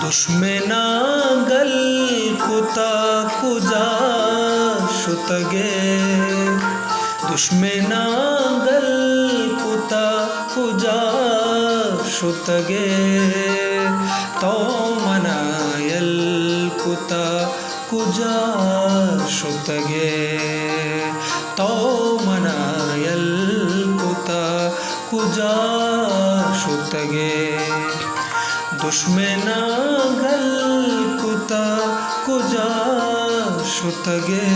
दुश्मनागल कुता कुजा शुतगे दुश्मनागल कुता कुजा शुतगे तो मनायल कुता कुजा शुतगे तो मनायल कुता कुजा शुतगे दुश्मनागल कुता कुजा शुतगे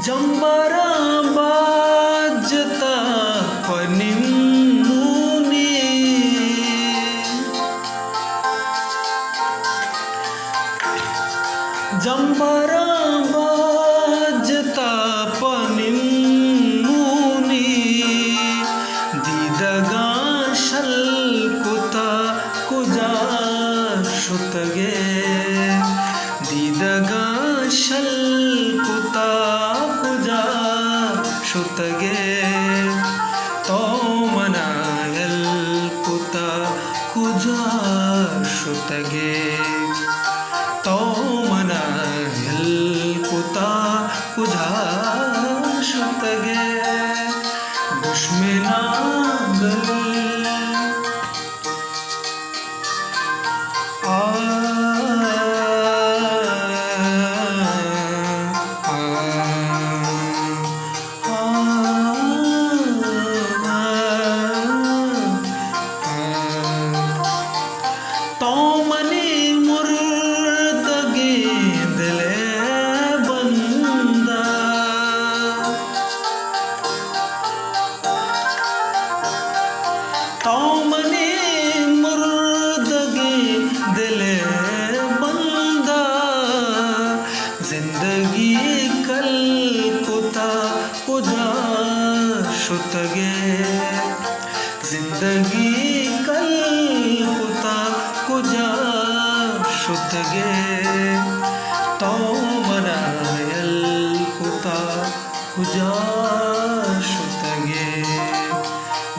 जंबारा बाजता पनिमुनी जंबारा बाजता पनिमुनी दीदगा शल कुता कुजा शुतगे दीदगा शल कुता कुजा शुतगे तो मनायल कुता कुजा शुतगे तो मनायल कुता कुजा शुतगे दुश्मनागल तौमने मुर्दगे दिले बंदा जिंदगी कल कुता कुजा शुतगे जिंदगी कल कुता कुजा शुतगे तो मनायल कुता कुजा शुतगे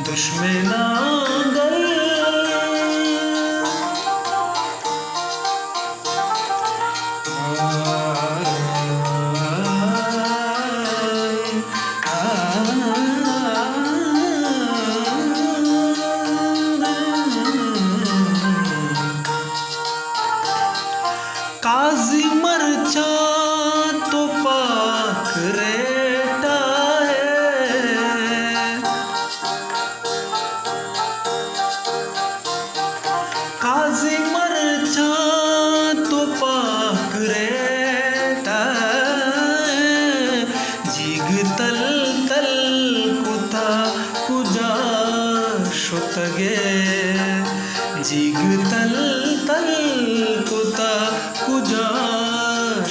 दुश्मनागल काजी मरचा तो पाक रेटा काजी मरचा तो पाक रेटा जिग तल तल कुता कुजा शुतगे जिग तल तल कुता कुजा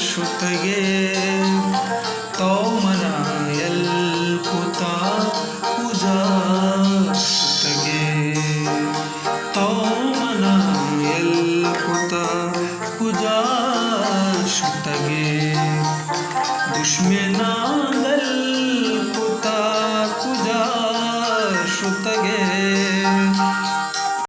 शुतगे तो मनायल कुता कुजा शुतगे तो मनायल कुता कुजा शुतगे दुश्मनागल कुता कुजा शुतगे